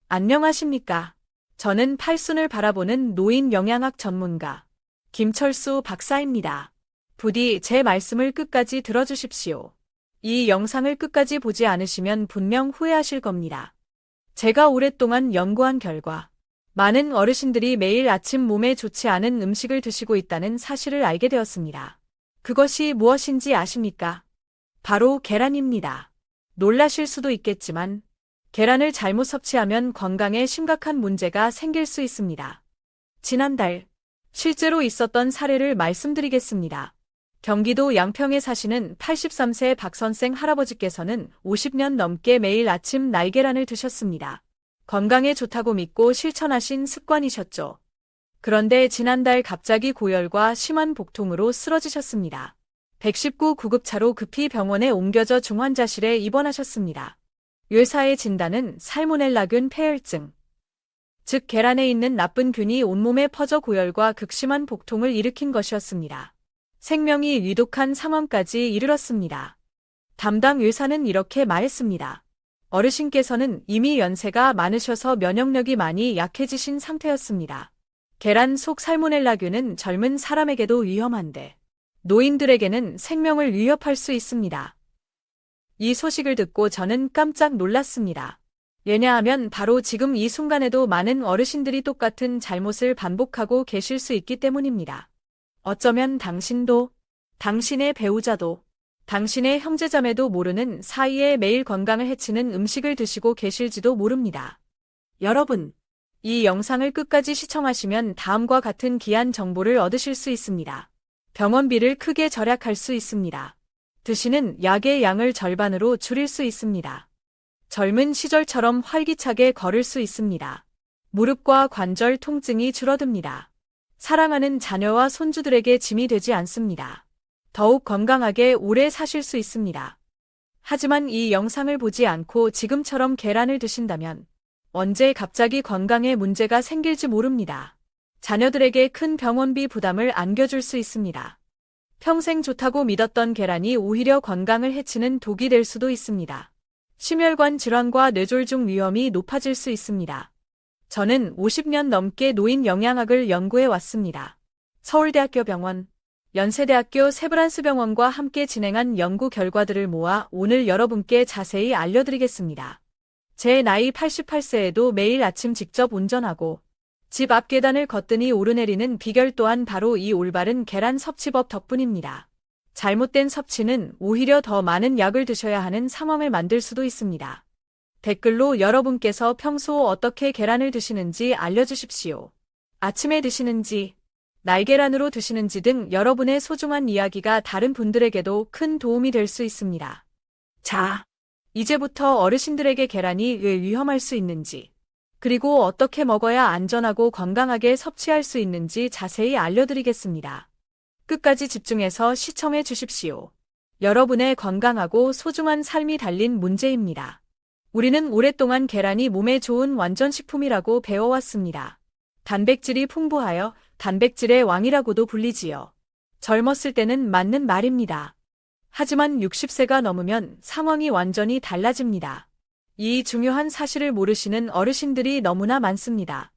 안녕하십니까. 저는 팔순을 바라보는 노인 영양학 전문가 김철수 박사입니다. 부디 제 말씀을 끝까지 들어주십시오. 이 영상을 끝까지 보지 않으시면 분명 후회하실 겁니다. 제가 오랫동안 연구한 결과 많은 어르신들이 매일 아침 몸에 좋지 않은 음식을 드시고 있다는 사실을 알게 되었습니다. 그것이 무엇인지 아십니까? 바로 계란입니다. 놀라실 수도 있겠지만 계란을 잘못 섭취하면 건강에 심각한 문제가 생길 수 있습니다. 지난달 실제로 있었던 사례를 말씀드리겠습니다. 경기도 양평에 사시는 83세 박선생 할아버지께서는 50년 넘게 매일 아침 날계란을 드셨습니다. 건강에 좋다고 믿고 실천하신 습관이셨죠. 그런데 지난달 갑자기 고열과 심한 복통으로 쓰러지셨습니다. 119 구급차로 급히 병원에 옮겨져 중환자실에 입원하셨습니다. 의사의 진단은 살모넬라균 폐혈증, 즉 계란에 있는 나쁜 균이 온몸에 퍼져 고열과 극심한 복통을 일으킨 것이었습니다. 생명이 위독한 상황까지 이르렀습니다. 담당 의사는 이렇게 말했습니다. 어르신께서는 이미 연세가 많으셔서 면역력이 많이 약해지신 상태였습니다. 계란 속 살모넬라균은 젊은 사람에게도 위험한데 노인들에게는 생명을 위협할 수 있습니다. 이 소식을 듣고 저는 깜짝 놀랐습니다. 왜냐하면 바로 지금 이 순간에도 많은 어르신들이 똑같은 잘못을 반복하고 계실 수 있기 때문입니다. 어쩌면 당신도, 당신의 배우자도, 당신의 형제자매도 모르는 사이에 매일 건강을 해치는 음식을 드시고 계실지도 모릅니다. 여러분, 이 영상을 끝까지 시청하시면 다음과 같은 귀한 정보를 얻으실 수 있습니다. 병원비를 크게 절약할 수 있습니다. 드시는 약의 양을 절반으로 줄일 수 있습니다. 젊은 시절처럼 활기차게 걸을 수 있습니다. 무릎과 관절 통증이 줄어듭니다. 사랑하는 자녀와 손주들에게 짐이 되지 않습니다. 더욱 건강하게 오래 사실 수 있습니다. 하지만 이 영상을 보지 않고 지금처럼 계란을 드신다면 언제 갑자기 건강에 문제가 생길지 모릅니다. 자녀들에게 큰 병원비 부담을 안겨줄 수 있습니다. 평생 좋다고 믿었던 계란이 오히려 건강을 해치는 독이 될 수도 있습니다. 심혈관 질환과 뇌졸중 위험이 높아질 수 있습니다. 저는 50년 넘게 노인 영양학을 연구해 왔습니다. 서울대학교 병원, 연세대학교 세브란스 병원과 함께 진행한 연구 결과들을 모아 오늘 여러분께 자세히 알려드리겠습니다. 제 나이 88세에도 매일 아침 직접 운전하고 집 앞 계단을 거뜬히 오르내리는 비결 또한 바로 이 올바른 계란 섭취법 덕분입니다. 잘못된 섭취는 오히려 더 많은 약을 드셔야 하는 상황을 만들 수도 있습니다. 댓글로 여러분께서 평소 어떻게 계란을 드시는지 알려주십시오. 아침에 드시는지, 날계란으로 드시는지 등 여러분의 소중한 이야기가 다른 분들에게도 큰 도움이 될 수 있습니다. 자, 이제부터 어르신들에게 계란이 왜 위험할 수 있는지, 그리고 어떻게 먹어야 안전하고 건강하게 섭취할 수 있는지 자세히 알려드리겠습니다. 끝까지 집중해서 시청해 주십시오. 여러분의 건강하고 소중한 삶이 달린 문제입니다. 우리는 오랫동안 계란이 몸에 좋은 완전식품이라고 배워왔습니다. 단백질이 풍부하여 단백질의 왕이라고도 불리지요. 젊었을 때는 맞는 말입니다. 하지만 60세가 넘으면 상황이 완전히 달라집니다. 이 중요한 사실을 모르시는 어르신들이 너무나 많습니다.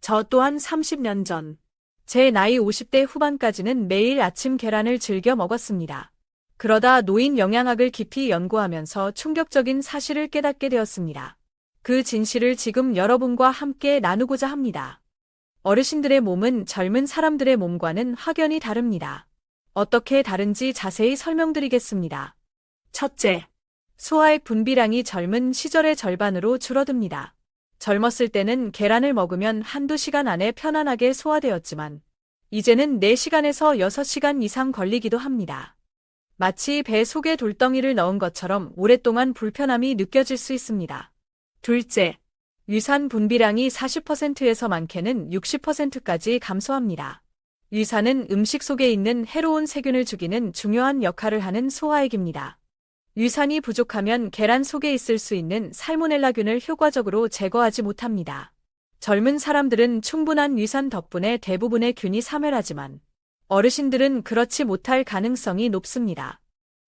저 또한 30년 전, 제 나이 50대 후반까지는 매일 아침 계란을 즐겨 먹었습니다. 그러다 노인 영양학을 깊이 연구하면서 충격적인 사실을 깨닫게 되었습니다. 그 진실을 지금 여러분과 함께 나누고자 합니다. 어르신들의 몸은 젊은 사람들의 몸과는 확연히 다릅니다. 어떻게 다른지 자세히 설명드리겠습니다. 첫째, 소화액 분비량이 젊은 시절의 절반으로 줄어듭니다. 젊었을 때는 계란을 먹으면 한두 시간 안에 편안하게 소화되었지만 이제는 4시간에서 6시간 이상 걸리기도 합니다. 마치 배 속에 돌덩이를 넣은 것처럼 오랫동안 불편함이 느껴질 수 있습니다. 둘째, 위산 분비량이 40%에서 많게는 60%까지 감소합니다. 위산은 음식 속에 있는 해로운 세균을 죽이는 중요한 역할을 하는 소화액입니다. 위산이 부족하면 계란 속에 있을 수 있는 살모넬라균을 효과적으로 제거하지 못합니다. 젊은 사람들은 충분한 위산 덕분에 대부분의 균이 사멸하지만 어르신들은 그렇지 못할 가능성이 높습니다.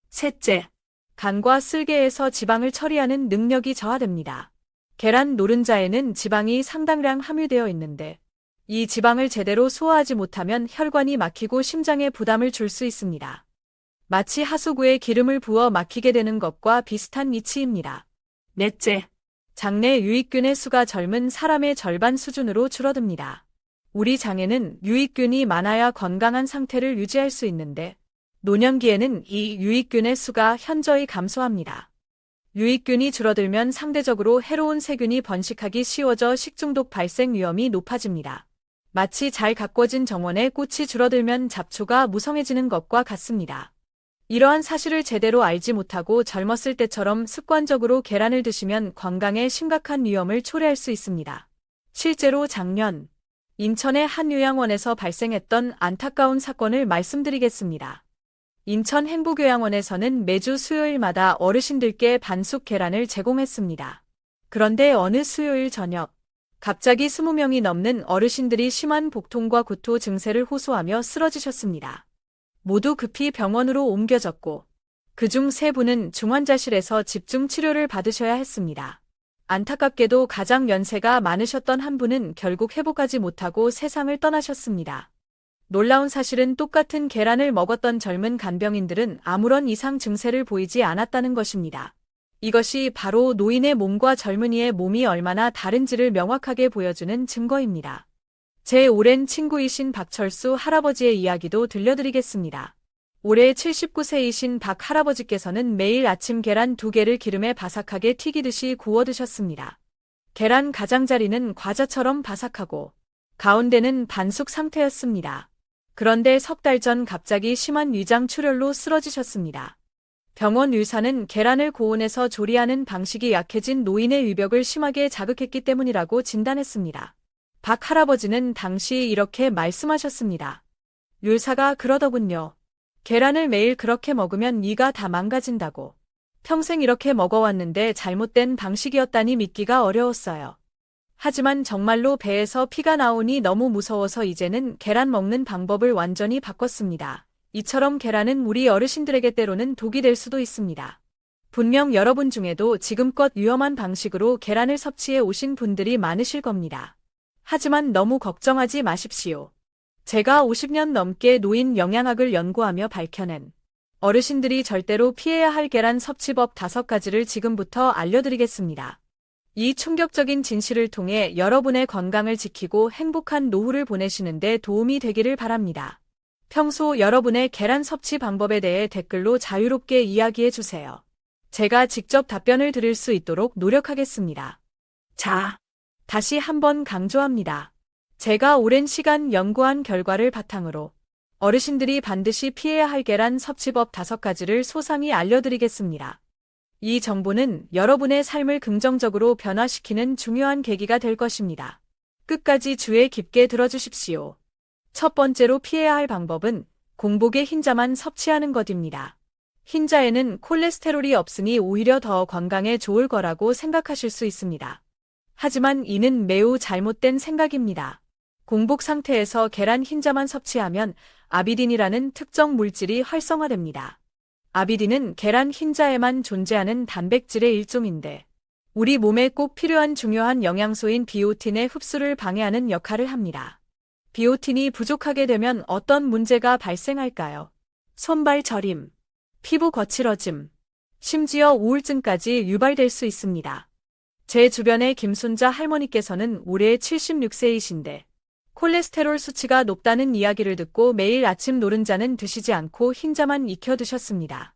셋째, 간과 쓸개에서 지방을 처리하는 능력이 저하됩니다. 계란 노른자에는 지방이 상당량 함유되어 있는데 이 지방을 제대로 소화하지 못하면 혈관이 막히고 심장에 부담을 줄 수 있습니다. 마치 하수구에 기름을 부어 막히게 되는 것과 비슷한 이치입니다. 넷째, 장내 유익균의 수가 젊은 사람의 절반 수준으로 줄어듭니다. 우리 장에는 유익균이 많아야 건강한 상태를 유지할 수 있는데 노년기에는 이 유익균의 수가 현저히 감소합니다. 유익균이 줄어들면 상대적으로 해로운 세균이 번식하기 쉬워져 식중독 발생 위험이 높아집니다. 마치 잘 가꿔진 정원에 꽃이 줄어들면 잡초가 무성해지는 것과 같습니다. 이러한 사실을 제대로 알지 못하고 젊었을 때처럼 습관적으로 계란을 드시면 건강에 심각한 위험을 초래할 수 있습니다. 실제로 작년 인천의 한 요양원에서 발생했던 안타까운 사건을 말씀드리겠습니다. 인천 행복요양원에서는 매주 수요일마다 어르신들께 반숙 계란을 제공했습니다. 그런데 어느 수요일 저녁, 갑자기 20명이 넘는 어르신들이 심한 복통과 구토 증세를 호소하며 쓰러지셨습니다. 모두 급히 병원으로 옮겨졌고 그중 3분은 중환자실에서 집중 치료를 받으셔야 했습니다. 안타깝게도 가장 연세가 많으셨던 한 분은 결국 회복하지 못하고 세상을 떠나셨습니다. 놀라운 사실은 똑같은 계란을 먹었던 젊은 간병인들은 아무런 이상 증세를 보이지 않았다는 것입니다. 이것이 바로 노인의 몸과 젊은이의 몸이 얼마나 다른지를 명확하게 보여주는 증거입니다. 제 오랜 친구이신 박철수 할아버지의 이야기도 들려드리겠습니다. 올해 79세이신 박 할아버지께서는 매일 아침 계란 2개를 기름에 바삭하게 튀기듯이 구워 드셨습니다. 계란 가장자리는 과자처럼 바삭하고 가운데는 반숙 상태였습니다. 그런데 3달 전 갑자기 심한 위장 출혈로 쓰러지셨습니다. 병원 의사는 계란을 고온에서 조리하는 방식이 약해진 노인의 위벽을 심하게 자극했기 때문이라고 진단했습니다. 박 할아버지는 당시 이렇게 말씀하셨습니다. 의사가 그러더군요. 계란을 매일 그렇게 먹으면 이가 다 망가진다고. 평생 이렇게 먹어왔는데 잘못된 방식이었다니 믿기가 어려웠어요. 하지만 정말로 배에서 피가 나오니 너무 무서워서 이제는 계란 먹는 방법을 완전히 바꿨습니다. 이처럼 계란은 우리 어르신들에게 때로는 독이 될 수도 있습니다. 분명 여러분 중에도 지금껏 위험한 방식으로 계란을 섭취해 오신 분들이 많으실 겁니다. 하지만 너무 걱정하지 마십시오. 제가 50년 넘게 노인 영양학을 연구하며 밝혀낸 어르신들이 절대로 피해야 할 계란 섭취법 5가지를 지금부터 알려드리겠습니다. 이 충격적인 진실을 통해 여러분의 건강을 지키고 행복한 노후를 보내시는 데 도움이 되기를 바랍니다. 평소 여러분의 계란 섭취 방법에 대해 댓글로 자유롭게 이야기해 주세요. 제가 직접 답변을 드릴 수 있도록 노력하겠습니다. 자, 다시 한번 강조합니다. 제가 오랜 시간 연구한 결과를 바탕으로 어르신들이 반드시 피해야 할 계란 섭취법 5가지를 소상히 알려드리겠습니다. 이 정보는 여러분의 삶을 긍정적으로 변화시키는 중요한 계기가 될 것입니다. 끝까지 주의 깊게 들어주십시오. 첫 번째로 피해야 할 방법은 공복에 흰자만 섭취하는 것입니다. 흰자에는 콜레스테롤이 없으니 오히려 더 건강에 좋을 거라고 생각하실 수 있습니다. 하지만 이는 매우 잘못된 생각입니다. 공복 상태에서 계란 흰자만 섭취하면 아비딘이라는 특정 물질이 활성화됩니다. 아비딘은 계란 흰자에만 존재하는 단백질의 일종인데 우리 몸에 꼭 필요한 중요한 영양소인 비오틴의 흡수를 방해하는 역할을 합니다. 비오틴이 부족하게 되면 어떤 문제가 발생할까요? 손발 저림, 피부 거칠어짐, 심지어 우울증까지 유발될 수 있습니다. 제 주변의 김순자 할머니께서는 올해 76세이신데 콜레스테롤 수치가 높다는 이야기를 듣고 매일 아침 노른자는 드시지 않고 흰자만 익혀 드셨습니다.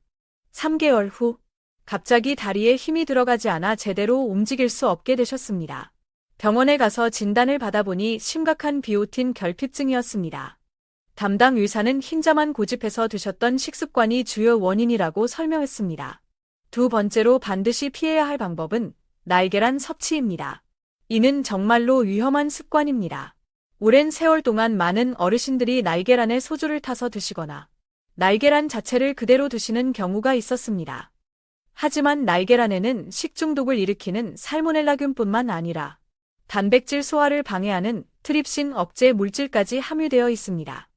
3개월 후 갑자기 다리에 힘이 들어가지 않아 제대로 움직일 수 없게 되셨습니다. 병원에 가서 진단을 받아보니 심각한 비오틴 결핍증이었습니다. 담당 의사는 흰자만 고집해서 드셨던 식습관이 주요 원인이라고 설명했습니다. 두 번째로 반드시 피해야 할 방법은 날계란 섭취입니다. 이는 정말로 위험한 습관입니다. 오랜 세월 동안 많은 어르신들이 날계란에 소주를 타서 드시거나 날계란 자체를 그대로 드시는 경우가 있었습니다. 하지만 날계란에는 식중독을 일으키는 살모넬라균뿐만 아니라 단백질 소화를 방해하는 트립신 억제 물질까지 함유되어 있습니다.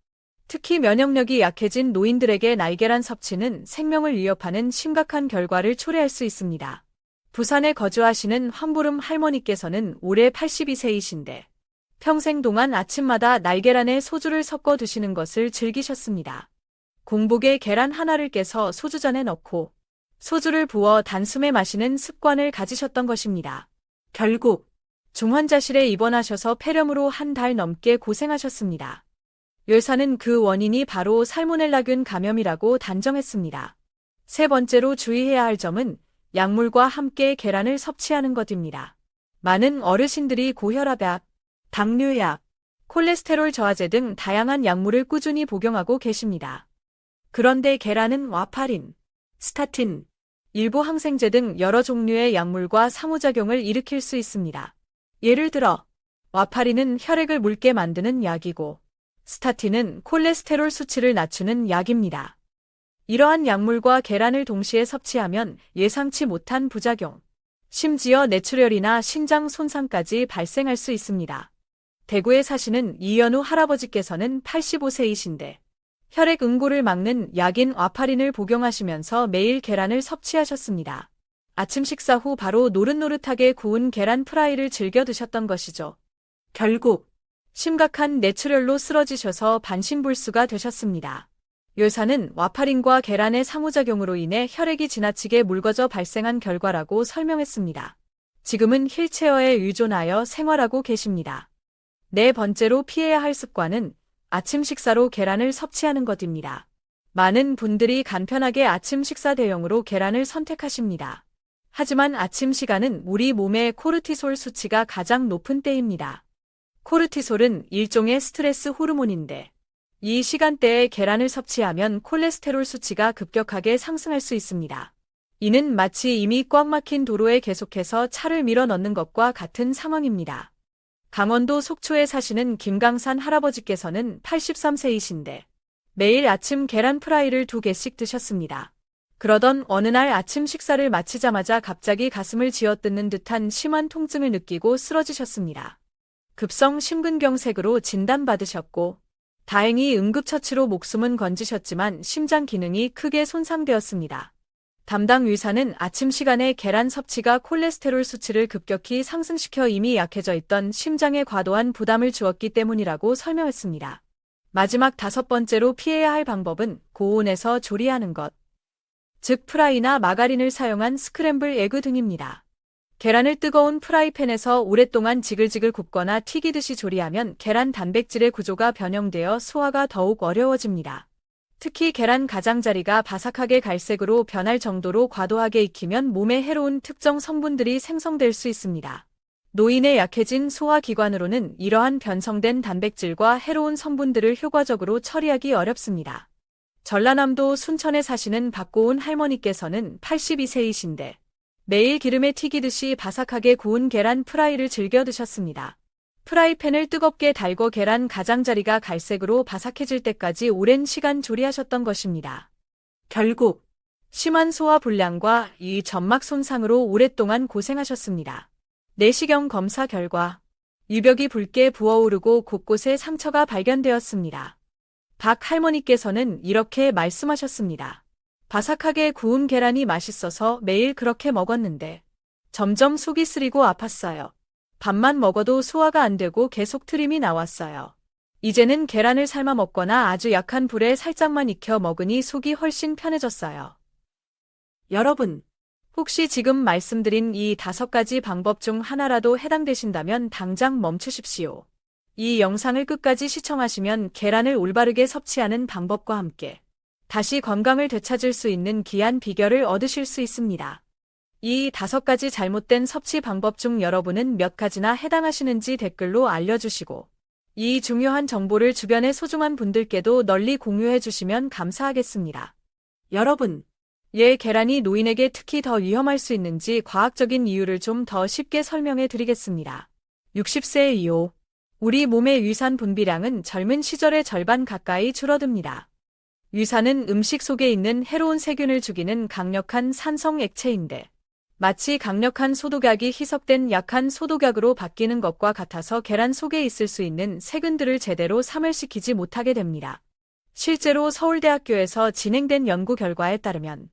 특히 면역력이 약해진 노인들에게 날계란 섭취는 생명을 위협하는 심각한 결과를 초래할 수 있습니다. 부산에 거주하시는 황보름 할머니께서는 올해 82세이신데 평생 동안 아침마다 날계란에 소주를 섞어 드시는 것을 즐기셨습니다. 공복에 계란 하나를 깨서 소주잔에 넣고 소주를 부어 단숨에 마시는 습관을 가지셨던 것입니다. 결국 중환자실에 입원하셔서 폐렴으로 한 달 넘게 고생하셨습니다. 의사는 그 원인이 바로 살모넬라균 감염이라고 단정했습니다. 세 번째로 주의해야 할 점은 약물과 함께 계란을 섭취하는 것입니다. 많은 어르신들이 고혈압약, 당뇨약, 콜레스테롤 저하제 등 다양한 약물을 꾸준히 복용하고 계십니다. 그런데 계란은 와파린, 스타틴, 일부 항생제 등 여러 종류의 약물과 상호작용을 일으킬 수 있습니다. 예를 들어 와파린은 혈액을 묽게 만드는 약이고 스타틴은 콜레스테롤 수치를 낮추는 약입니다. 이러한 약물과 계란을 동시에 섭취하면 예상치 못한 부작용, 심지어 뇌출혈이나 신장 손상까지 발생할 수 있습니다. 대구에 사시는 이연우 할아버지께서는 85세이신데 혈액 응고를 막는 약인 와파린을 복용하시면서 매일 계란을 섭취하셨습니다. 아침 식사 후 바로 노릇노릇하게 구운 계란 프라이를 즐겨 드셨던 것이죠. 결국 심각한 뇌출혈로 쓰러지셔서 반신불수가 되셨습니다. 요사는 와파린과 계란의 상호작용으로 인해 혈액이 지나치게 묽어져 발생한 결과라고 설명했습니다. 지금은 휠체어에 의존하여 생활하고 계십니다. 네 번째로 피해야 할 습관은 아침 식사로 계란을 섭취하는 것입니다. 많은 분들이 간편하게 아침 식사 대용으로 계란을 선택하십니다. 하지만 아침 시간은 우리 몸의 코르티솔 수치가 가장 높은 때입니다. 코르티솔은 일종의 스트레스 호르몬인데 이 시간대에 계란을 섭취하면 콜레스테롤 수치가 급격하게 상승할 수 있습니다. 이는 마치 이미 꽉 막힌 도로에 계속해서 차를 밀어 넣는 것과 같은 상황입니다. 강원도 속초에 사시는 김강산 할아버지께서는 83세이신데 매일 아침 계란 프라이를 2개씩 드셨습니다. 그러던 어느 날 아침 식사를 마치자마자 갑자기 가슴을 쥐어뜯는 듯한 심한 통증을 느끼고 쓰러지셨습니다. 급성 심근경색으로 진단받으셨고 다행히 응급처치로 목숨은 건지셨지만 심장 기능이 크게 손상되었습니다. 담당 의사는 아침 시간에 계란 섭취가 콜레스테롤 수치를 급격히 상승시켜 이미 약해져 있던 심장에 과도한 부담을 주었기 때문이라고 설명했습니다. 마지막 5번째로 피해야 할 방법은 고온에서 조리하는 것, 즉 프라이나 마가린을 사용한 스크램블 에그 등입니다. 계란을 뜨거운 프라이팬에서 오랫동안 지글지글 굽거나 튀기듯이 조리하면 계란 단백질의 구조가 변형되어 소화가 더욱 어려워집니다. 특히 계란 가장자리가 바삭하게 갈색으로 변할 정도로 과도하게 익히면 몸에 해로운 특정 성분들이 생성될 수 있습니다. 노인의 약해진 소화기관으로는 이러한 변성된 단백질과 해로운 성분들을 효과적으로 처리하기 어렵습니다. 전라남도 순천에 사시는 박고은 할머니께서는 82세이신데 매일 기름에 튀기듯이 바삭하게 구운 계란 프라이를 즐겨 드셨습니다. 프라이팬을 뜨겁게 달궈 계란 가장자리가 갈색으로 바삭해질 때까지 오랜 시간 조리하셨던 것입니다. 결국 심한 소화 불량과 이 점막 손상으로 오랫동안 고생하셨습니다. 내시경 검사 결과 유벽이 붉게 부어오르고 곳곳에 상처가 발견되었습니다. 박 할머니께서는 이렇게 말씀하셨습니다. 바삭하게 구운 계란이 맛있어서 매일 그렇게 먹었는데 점점 속이 쓰리고 아팠어요. 밥만 먹어도 소화가 안 되고 계속 트림이 나왔어요. 이제는 계란을 삶아 먹거나 아주 약한 불에 살짝만 익혀 먹으니 속이 훨씬 편해졌어요. 여러분, 혹시 지금 말씀드린 이 5가지 방법 중 하나라도 해당되신다면 당장 멈추십시오. 이 영상을 끝까지 시청하시면 계란을 올바르게 섭취하는 방법과 함께 다시 건강을 되찾을 수 있는 귀한 비결을 얻으실 수 있습니다. 이 5가지 잘못된 섭취 방법 중 여러분은 몇 가지나 해당하시는지 댓글로 알려주시고 이 중요한 정보를 주변의 소중한 분들께도 널리 공유해 주시면 감사하겠습니다. 여러분, 왜 계란이 노인에게 특히 더 위험할 수 있는지 과학적인 이유를 좀 더 쉽게 설명해 드리겠습니다. 60세 이후 우리 몸의 유산 분비량은 젊은 시절의 절반 가까이 줄어듭니다. 유산은 음식 속에 있는 해로운 세균을 죽이는 강력한 산성 액체인데 마치 강력한 소독약이 희석된 약한 소독약으로 바뀌는 것과 같아서 계란 속에 있을 수 있는 세균들을 제대로 사멸시키지 못하게 됩니다. 실제로 서울대학교에서 진행된 연구 결과에 따르면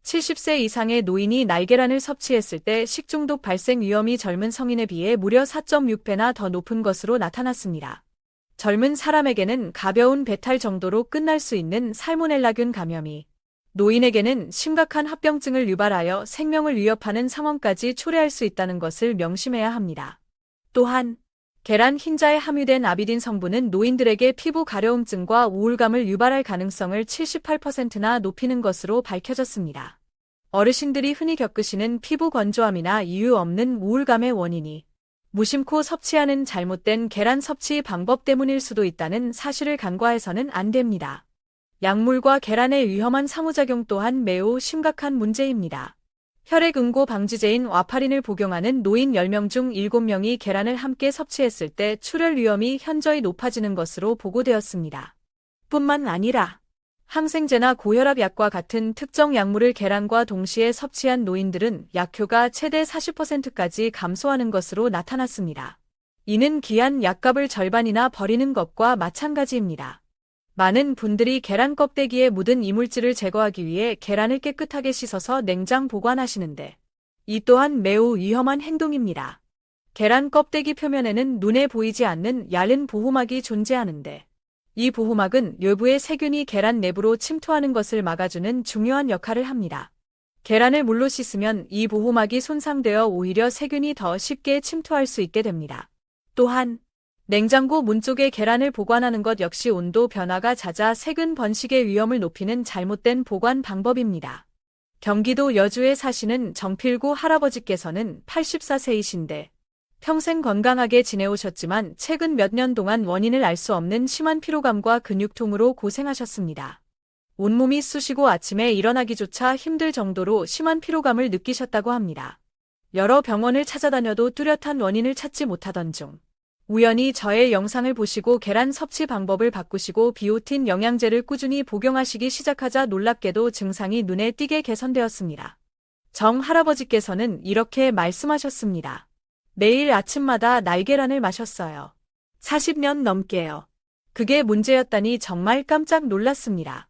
70세 이상의 노인이 날계란을 섭취했을 때 식중독 발생 위험이 젊은 성인에 비해 무려 4.6배나 더 높은 것으로 나타났습니다. 젊은 사람에게는 가벼운 배탈 정도로 끝날 수 있는 살모넬라균 감염이 노인에게는 심각한 합병증을 유발하여 생명을 위협하는 상황까지 초래할 수 있다는 것을 명심해야 합니다. 또한 계란 흰자에 함유된 아비딘 성분은 노인들에게 피부 가려움증과 우울감을 유발할 가능성을 78%나 높이는 것으로 밝혀졌습니다. 어르신들이 흔히 겪으시는 피부 건조함이나 이유 없는 우울감의 원인이 무심코 섭취하는 잘못된 계란 섭취 방법 때문일 수도 있다는 사실을 간과해서는 안 됩니다. 약물과 계란의 위험한 상호작용 또한 매우 심각한 문제입니다. 혈액응고 방지제인 와파린을 복용하는 노인 10명 중 7명이 계란을 함께 섭취했을 때 출혈 위험이 현저히 높아지는 것으로 보고되었습니다. 뿐만 아니라 항생제나 고혈압 약과 같은 특정 약물을 계란과 동시에 섭취한 노인들은 약효가 최대 40%까지 감소하는 것으로 나타났습니다. 이는 귀한 약값을 절반이나 버리는 것과 마찬가지입니다. 많은 분들이 계란 껍데기에 묻은 이물질을 제거하기 위해 계란을 깨끗하게 씻어서 냉장 보관하시는데 이 또한 매우 위험한 행동입니다. 계란 껍데기 표면에는 눈에 보이지 않는 얇은 보호막이 존재하는데 이 보호막은 외부의 세균이 계란 내부로 침투하는 것을 막아주는 중요한 역할을 합니다. 계란을 물로 씻으면 이 보호막이 손상되어 오히려 세균이 더 쉽게 침투할 수 있게 됩니다. 또한 냉장고 문 쪽에 계란을 보관하는 것 역시 온도 변화가 잦아 세균 번식의 위험을 높이는 잘못된 보관 방법입니다. 경기도 여주에 사시는 정필구 할아버지께서는 84세이신데 평생 건강하게 지내오셨지만 최근 몇 년 동안 원인을 알 수 없는 심한 피로감과 근육통으로 고생하셨습니다. 온몸이 쑤시고 아침에 일어나기조차 힘들 정도로 심한 피로감을 느끼셨다고 합니다. 여러 병원을 찾아다녀도 뚜렷한 원인을 찾지 못하던 중 우연히 저의 영상을 보시고 계란 섭취 방법을 바꾸시고 비오틴 영양제를 꾸준히 복용하시기 시작하자 놀랍게도 증상이 눈에 띄게 개선되었습니다. 정 할아버지께서는 이렇게 말씀하셨습니다. 매일 아침마다 날계란을 마셨어요. 40년 넘게요. 그게 문제였다니 정말 깜짝 놀랐습니다.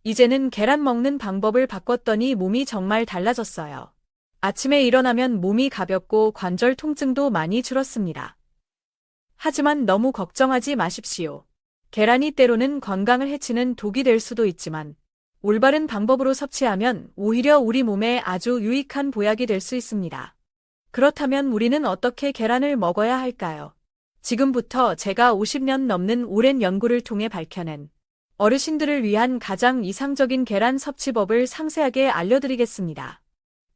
이제는 계란 먹는 방법을 바꿨더니 몸이 정말 달라졌어요. 아침에 일어나면 몸이 가볍고 관절 통증도 많이 줄었습니다. 하지만 너무 걱정하지 마십시오. 계란이 때로는 건강을 해치는 독이 될 수도 있지만 올바른 방법으로 섭취하면 오히려 우리 몸에 아주 유익한 보약이 될 수 있습니다. 그렇다면 우리는 어떻게 계란을 먹어야 할까요? 지금부터 제가 50년 넘는 오랜 연구를 통해 밝혀낸 어르신들을 위한 가장 이상적인 계란 섭취법을 상세하게 알려드리겠습니다.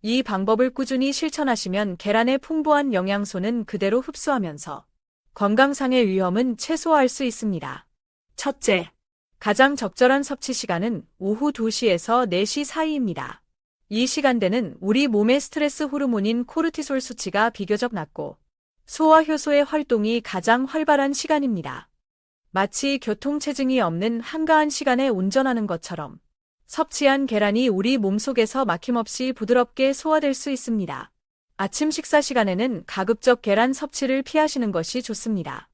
이 방법을 꾸준히 실천하시면 계란의 풍부한 영양소는 그대로 흡수하면서 건강상의 위험은 최소화할 수 있습니다. 첫째, 가장 적절한 섭취 시간은 오후 2시에서 4시 사이입니다. 이 시간대는 우리 몸의 스트레스 호르몬인 코르티솔 수치가 비교적 낮고 소화 효소의 활동이 가장 활발한 시간입니다. 마치 교통체증이 없는 한가한 시간에 운전하는 것처럼 섭취한 계란이 우리 몸속에서 막힘없이 부드럽게 소화될 수 있습니다. 아침 식사 시간에는 가급적 계란 섭취를 피하시는 것이 좋습니다.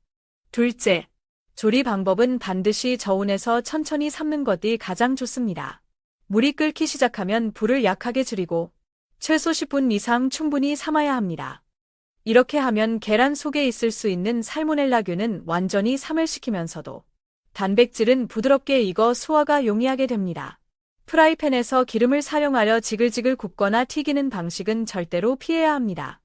둘째, 조리 방법은 반드시 저온에서 천천히 삶는 것이 가장 좋습니다. 물이 끓기 시작하면 불을 약하게 줄이고 최소 10분 이상 충분히 삶아야 합니다. 이렇게 하면 계란 속에 있을 수 있는 살모넬라균은 완전히 사멸시키면서도 단백질은 부드럽게 익어 소화가 용이하게 됩니다. 프라이팬에서 기름을 사용하여 지글지글 굽거나 튀기는 방식은 절대로 피해야 합니다.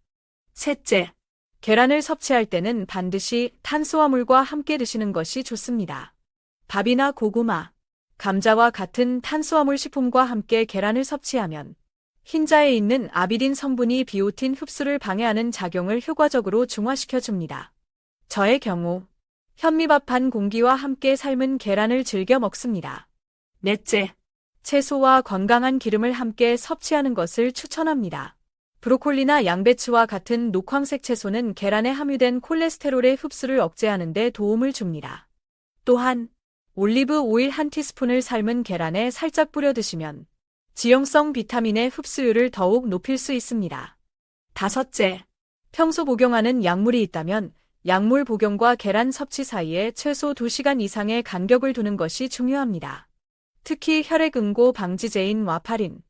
셋째, 계란을 섭취할 때는 반드시 탄수화물과 함께 드시는 것이 좋습니다. 밥이나 고구마, 감자와 같은 탄수화물 식품과 함께 계란을 섭취하면 흰자에 있는 아비딘 성분이 비오틴 흡수를 방해하는 작용을 효과적으로 중화시켜줍니다. 저의 경우 현미밥 반 공기와 함께 삶은 계란을 즐겨 먹습니다. 넷째, 채소와 건강한 기름을 함께 섭취하는 것을 추천합니다. 브로콜리나 양배추와 같은 녹황색 채소는 계란에 함유된 콜레스테롤의 흡수를 억제하는 데 도움을 줍니다. 또한 올리브 오일 1티스푼을 삶은 계란에 살짝 뿌려 드시면 지용성 비타민의 흡수율을 더욱 높일 수 있습니다. 다섯째, 평소 복용하는 약물이 있다면 약물 복용과 계란 섭취 사이에 최소 2시간 이상의 간격을 두는 것이 중요합니다. 특히 혈액응고 방지제인 와파린,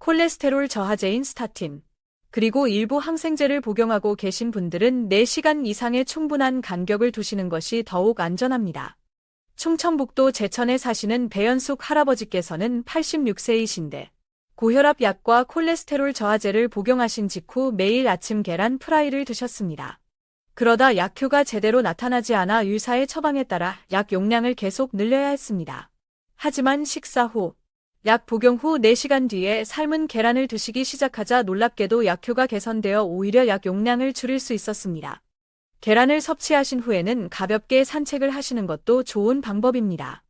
콜레스테롤 저하제인 스타틴, 그리고 일부 항생제를 복용하고 계신 분들은 4시간 이상의 충분한 간격을 두시는 것이 더욱 안전합니다. 충청북도 제천에 사시는 배연숙 할아버지께서는 86세이신데 고혈압 약과 콜레스테롤 저하제를 복용하신 직후 매일 아침 계란 프라이를 드셨습니다. 그러다 약효가 제대로 나타나지 않아 의사의 처방에 따라 약 용량을 계속 늘려야 했습니다. 하지만 식사 후, 약 복용 후 4시간 뒤에 삶은 계란을 드시기 시작하자 놀랍게도 약효가 개선되어 오히려 약 용량을 줄일 수 있었습니다. 계란을 섭취하신 후에는 가볍게 산책을 하시는 것도 좋은 방법입니다.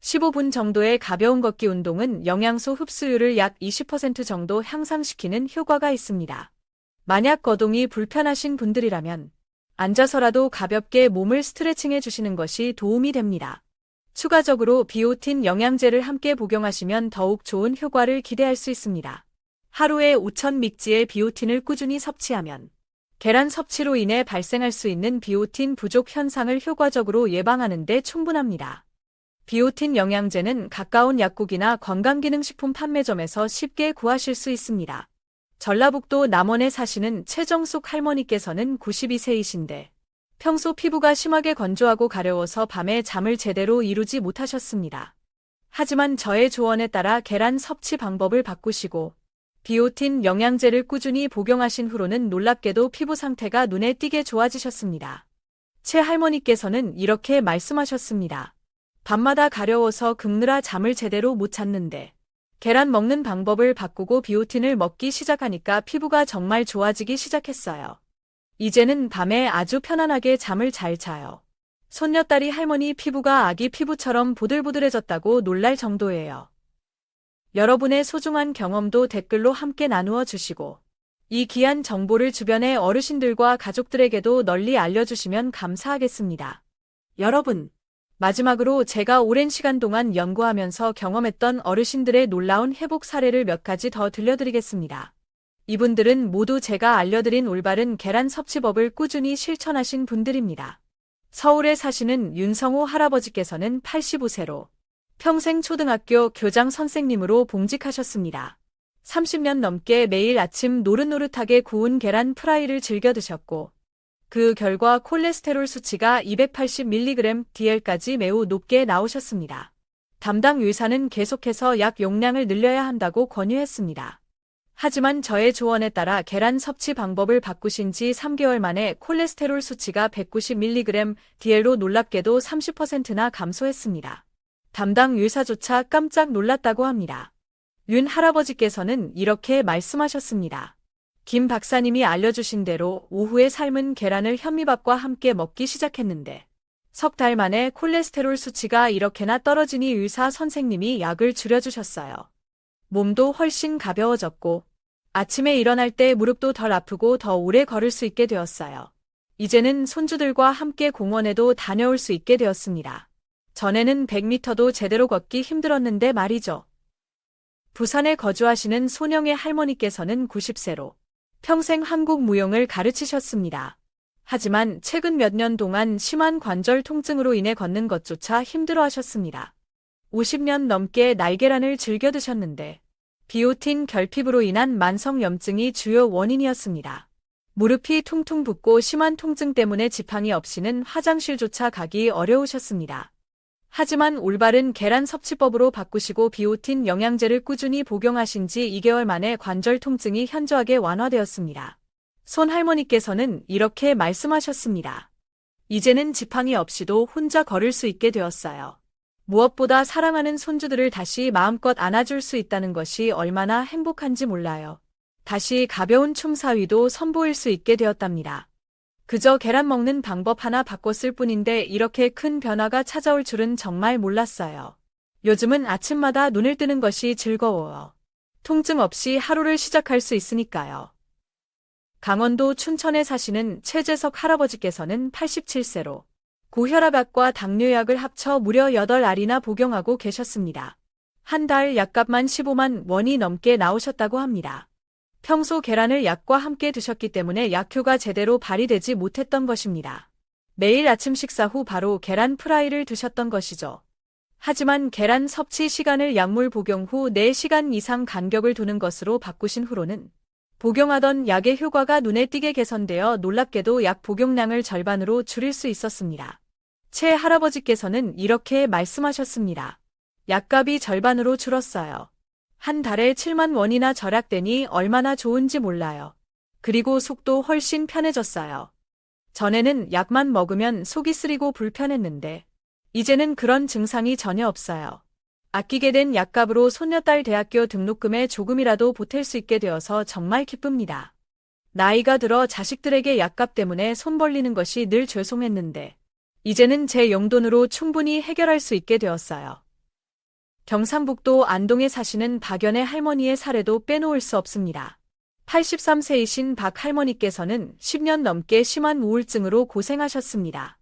15분 정도의 가벼운 걷기 운동은 영양소 흡수율을 약 20% 정도 향상시키는 효과가 있습니다. 만약 거동이 불편하신 분들이라면 앉아서라도 가볍게 몸을 스트레칭해 주시는 것이 도움이 됩니다. 추가적으로 비오틴 영양제를 함께 복용하시면 더욱 좋은 효과를 기대할 수 있습니다. 하루에 5,000mg의 비오틴을 꾸준히 섭취하면 계란 섭취로 인해 발생할 수 있는 비오틴 부족 현상을 효과적으로 예방하는 데 충분합니다. 비오틴 영양제는 가까운 약국이나 건강기능식품 판매점에서 쉽게 구하실 수 있습니다. 전라북도 남원에 사시는 최정숙 할머니께서는 92세이신데 평소 피부가 심하게 건조하고 가려워서 밤에 잠을 제대로 이루지 못하셨습니다. 하지만 저의 조언에 따라 계란 섭취 방법을 바꾸시고 비오틴 영양제를 꾸준히 복용하신 후로는 놀랍게도 피부 상태가 눈에 띄게 좋아지셨습니다. 최 할머니께서는 이렇게 말씀하셨습니다. 밤마다 가려워서 긁느라 잠을 제대로 못 잤는데 계란 먹는 방법을 바꾸고 비오틴을 먹기 시작하니까 피부가 정말 좋아지기 시작했어요. 이제는 밤에 아주 편안하게 잠을 잘 자요. 손녀딸이 할머니 피부가 아기 피부처럼 보들보들해졌다고 놀랄 정도예요. 여러분의 소중한 경험도 댓글로 함께 나누어 주시고 이 귀한 정보를 주변의 어르신들과 가족들에게도 널리 알려주시면 감사하겠습니다. 여러분, 마지막으로 제가 오랜 시간 동안 연구하면서 경험했던 어르신들의 놀라운 회복 사례를 몇 가지 더 들려드리겠습니다. 이분들은 모두 제가 알려드린 올바른 계란 섭취법을 꾸준히 실천하신 분들입니다. 서울에 사시는 윤성호 할아버지께서는 85세로 평생 초등학교 교장 선생님으로 봉직하셨습니다. 30년 넘게 매일 아침 노릇노릇하게 구운 계란 프라이를 즐겨 드셨고 그 결과 콜레스테롤 수치가 280mg/dl까지 매우 높게 나오셨습니다. 담당 의사는 계속해서 약 용량을 늘려야 한다고 권유했습니다. 하지만 저의 조언에 따라 계란 섭취 방법을 바꾸신 지 3개월 만에 콜레스테롤 수치가 190mg/dl로 놀랍게도 30%나 감소했습니다. 담당 의사조차 깜짝 놀랐다고 합니다. 윤 할아버지께서는 이렇게 말씀하셨습니다. 김 박사님이 알려주신 대로 오후에 삶은 계란을 현미밥과 함께 먹기 시작했는데 석 달 만에 콜레스테롤 수치가 이렇게나 떨어지니 의사 선생님이 약을 줄여주셨어요. 몸도 훨씬 가벼워졌고 아침에 일어날 때 무릎도 덜 아프고 더 오래 걸을 수 있게 되었어요. 이제는 손주들과 함께 공원에도 다녀올 수 있게 되었습니다. 전에는 100m도 제대로 걷기 힘들었는데 말이죠. 부산에 거주하시는 손영애 할머니께서는 90세로 평생 한국 무용을 가르치셨습니다. 하지만 최근 몇 년 동안 심한 관절 통증으로 인해 걷는 것조차 힘들어하셨습니다. 50년 넘게 날계란을 즐겨 드셨는데 비오틴 결핍으로 인한 만성염증이 주요 원인이었습니다. 무릎이 퉁퉁 붓고 심한 통증 때문에 지팡이 없이는 화장실조차 가기 어려우셨습니다. 하지만 올바른 계란 섭취법으로 바꾸시고 비오틴 영양제를 꾸준히 복용하신 지 2개월 만에 관절 통증이 현저하게 완화되었습니다. 손 할머니께서는 이렇게 말씀하셨습니다. 이제는 지팡이 없이도 혼자 걸을 수 있게 되었어요. 무엇보다 사랑하는 손주들을 다시 마음껏 안아줄 수 있다는 것이 얼마나 행복한지 몰라요. 다시 가벼운 춤사위도 선보일 수 있게 되었답니다. 그저 계란 먹는 방법 하나 바꿨을 뿐인데 이렇게 큰 변화가 찾아올 줄은 정말 몰랐어요. 요즘은 아침마다 눈을 뜨는 것이 즐거워요. 통증 없이 하루를 시작할 수 있으니까요. 강원도 춘천에 사시는 최재석 할아버지께서는 87세로 고혈압약과 당뇨약을 합쳐 무려 8알이나 복용하고 계셨습니다. 한 달 약값만 15만 원이 넘게 나오셨다고 합니다. 평소 계란을 약과 함께 드셨기 때문에 약효가 제대로 발휘되지 못했던 것입니다. 매일 아침 식사 후 바로 계란 프라이를 드셨던 것이죠. 하지만 계란 섭취 시간을 약물 복용 후 4시간 이상 간격을 두는 것으로 바꾸신 후로는 복용하던 약의 효과가 눈에 띄게 개선되어 놀랍게도 약 복용량을 절반으로 줄일 수 있었습니다. 채 할아버지께서는 이렇게 말씀하셨습니다. 약값이 절반으로 줄었어요. 한 달에 7만 원이나 절약되니 얼마나 좋은지 몰라요. 그리고 속도 훨씬 편해졌어요. 전에는 약만 먹으면 속이 쓰리고 불편했는데 이제는 그런 증상이 전혀 없어요. 아끼게 된 약값으로 손녀딸 대학교 등록금에 조금이라도 보탤 수 있게 되어서 정말 기쁩니다. 나이가 들어 자식들에게 약값 때문에 손 벌리는 것이 늘 죄송했는데 이제는 제 용돈으로 충분히 해결할 수 있게 되었어요. 경상북도 안동에 사시는 박연의 할머니의 사례도 빼놓을 수 없습니다. 83세이신 박 할머니께서는 10년 넘게 심한 우울증으로 고생하셨습니다.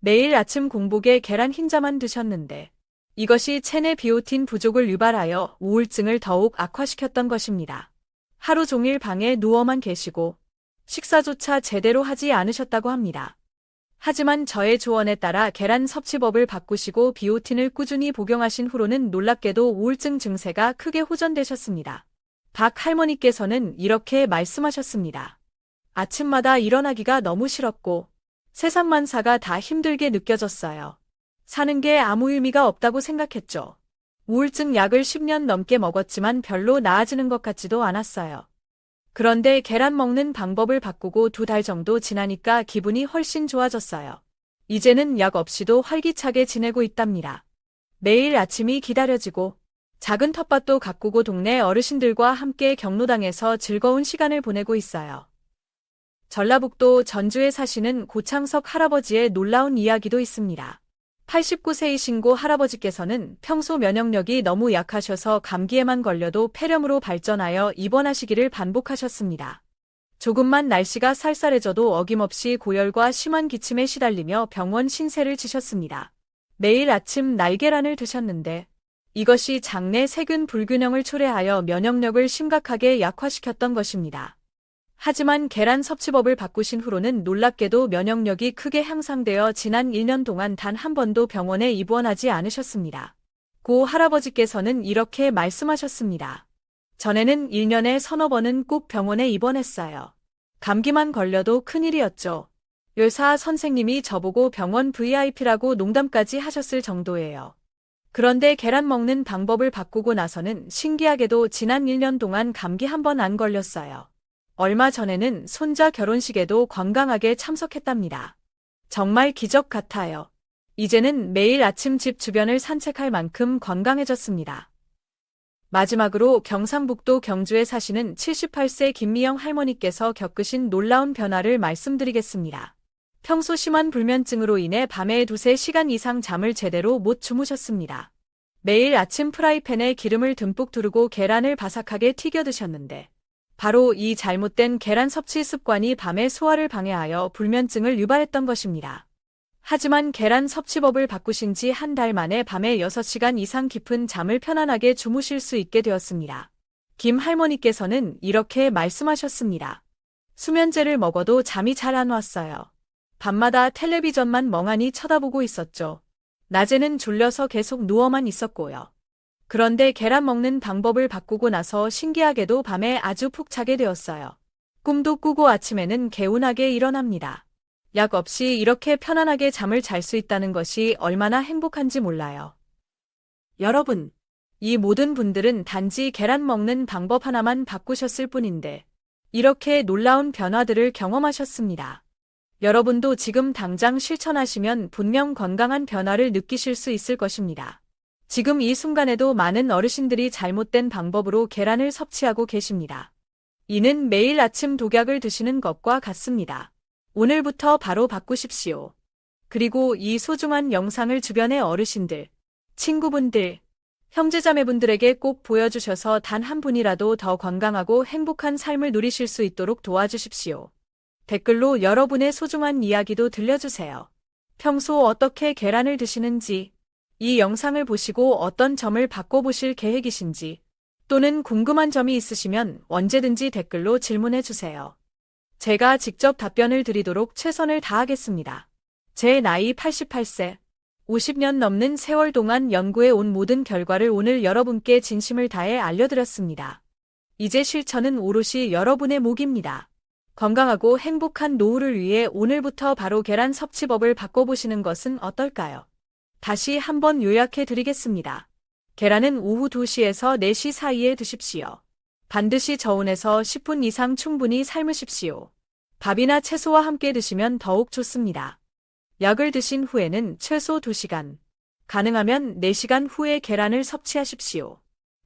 매일 아침 공복에 계란 흰자만 드셨는데 이것이 체내 비오틴 부족을 유발하여 우울증을 더욱 악화시켰던 것입니다. 하루 종일 방에 누워만 계시고 식사조차 제대로 하지 않으셨다고 합니다. 하지만 저의 조언에 따라 계란 섭취법을 바꾸시고 비오틴을 꾸준히 복용하신 후로는 놀랍게도 우울증 증세가 크게 호전되셨습니다. 박 할머니께서는 이렇게 말씀하셨습니다. 아침마다 일어나기가 너무 싫었고 세상만사가 다 힘들게 느껴졌어요. 사는 게 아무 의미가 없다고 생각했죠. 우울증 약을 10년 넘게 먹었지만 별로 나아지는 것 같지도 않았어요. 그런데 계란 먹는 방법을 바꾸고 2달 정도 지나니까 기분이 훨씬 좋아졌어요. 이제는 약 없이도 활기차게 지내고 있답니다. 매일 아침이 기다려지고 작은 텃밭도 가꾸고 동네 어르신들과 함께 경로당에서 즐거운 시간을 보내고 있어요. 전라북도 전주에 사시는 고창석 할아버지의 놀라운 이야기도 있습니다. 89세이신 고 할아버지께서는 평소 면역력이 너무 약하셔서 감기에만 걸려도 폐렴으로 발전하여 입원하시기를 반복하셨습니다. 조금만 날씨가 쌀쌀해져도 어김없이 고열과 심한 기침에 시달리며 병원 신세를 지셨습니다. 매일 아침 날계란을 드셨는데 이것이 장내 세균 불균형을 초래하여 면역력을 심각하게 약화시켰던 것입니다. 하지만 계란 섭취법을 바꾸신 후로는 놀랍게도 면역력이 크게 향상되어 지난 1년 동안 단 한 번도 병원에 입원하지 않으셨습니다. 고 할아버지께서는 이렇게 말씀하셨습니다. 전에는 1년에 서너 번은 꼭 병원에 입원했어요. 감기만 걸려도 큰일이었죠. 의사 선생님이 저보고 병원 VIP라고 농담까지 하셨을 정도예요. 그런데 계란 먹는 방법을 바꾸고 나서는 신기하게도 지난 1년 동안 감기 한 번 안 걸렸어요. 얼마 전에는 손자 결혼식에도 건강하게 참석했답니다. 정말 기적 같아요. 이제는 매일 아침 집 주변을 산책할 만큼 건강해졌습니다. 마지막으로 경상북도 경주에 사시는 78세 김미영 할머니께서 겪으신 놀라운 변화를 말씀드리겠습니다. 평소 심한 불면증으로 인해 밤에 2~3시간 이상 잠을 제대로 못 주무셨습니다. 매일 아침 프라이팬에 기름을 듬뿍 두르고 계란을 바삭하게 튀겨 드셨는데 바로 이 잘못된 계란 섭취 습관이 밤의 소화를 방해하여 불면증을 유발했던 것입니다. 하지만 계란 섭취법을 바꾸신 지 한 달 만에 밤에 6시간 이상 깊은 잠을 편안하게 주무실 수 있게 되었습니다. 김 할머니께서는 이렇게 말씀하셨습니다. 수면제를 먹어도 잠이 잘 안 왔어요. 밤마다 텔레비전만 멍하니 쳐다보고 있었죠. 낮에는 졸려서 계속 누워만 있었고요. 그런데 계란 먹는 방법을 바꾸고 나서 신기하게도 밤에 아주 푹 자게 되었어요. 꿈도 꾸고 아침에는 개운하게 일어납니다. 약 없이 이렇게 편안하게 잠을 잘 수 있다는 것이 얼마나 행복한지 몰라요. 여러분, 이 모든 분들은 단지 계란 먹는 방법 하나만 바꾸셨을 뿐인데 이렇게 놀라운 변화들을 경험하셨습니다. 여러분도 지금 당장 실천하시면 분명 건강한 변화를 느끼실 수 있을 것입니다. 지금 이 순간에도 많은 어르신들이 잘못된 방법으로 계란을 섭취하고 계십니다. 이는 매일 아침 독약을 드시는 것과 같습니다. 오늘부터 바로 바꾸십시오. 그리고 이 소중한 영상을 주변의 어르신들, 친구분들, 형제자매분들에게 꼭 보여주셔서 단 한 분이라도 더 건강하고 행복한 삶을 누리실 수 있도록 도와주십시오. 댓글로 여러분의 소중한 이야기도 들려주세요. 평소 어떻게 계란을 드시는지, 이 영상을 보시고 어떤 점을 바꿔보실 계획이신지, 또는 궁금한 점이 있으시면 언제든지 댓글로 질문해 주세요. 제가 직접 답변을 드리도록 최선을 다하겠습니다. 제 나이 88세. 50년 넘는 세월 동안 연구해 온 모든 결과를 오늘 여러분께 진심을 다해 알려드렸습니다. 이제 실천은 오롯이 여러분의 몫입니다. 건강하고 행복한 노후를 위해 오늘부터 바로 계란 섭취법을 바꿔보시는 것은 어떨까요? 다시 한번 요약해 드리겠습니다. 계란은 오후 2시에서 4시 사이에 드십시오. 반드시 저온에서 10분 이상 충분히 삶으십시오. 밥이나 채소와 함께 드시면 더욱 좋습니다. 약을 드신 후에는 최소 2시간, 가능하면 4시간 후에 계란을 섭취하십시오.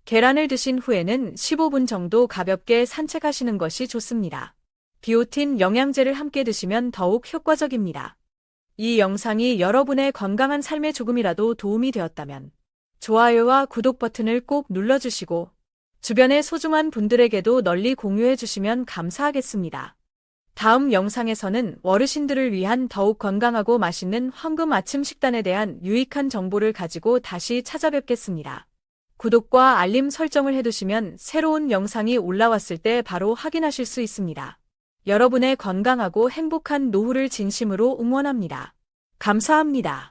계란을 드신 후에는 15분 정도 가볍게 산책하시는 것이 좋습니다. 비오틴 영양제를 함께 드시면 더욱 효과적입니다. 이 영상이 여러분의 건강한 삶에 조금이라도 도움이 되었다면 좋아요와 구독 버튼을 꼭 눌러주시고 주변의 소중한 분들에게도 널리 공유해 주시면 감사하겠습니다. 다음 영상에서는 어르신들을 위한 더욱 건강하고 맛있는 황금 아침 식단에 대한 유익한 정보를 가지고 다시 찾아뵙겠습니다. 구독과 알림 설정을 해두시면 새로운 영상이 올라왔을 때 바로 확인하실 수 있습니다. 여러분의 건강하고 행복한 노후를 진심으로 응원합니다. 감사합니다.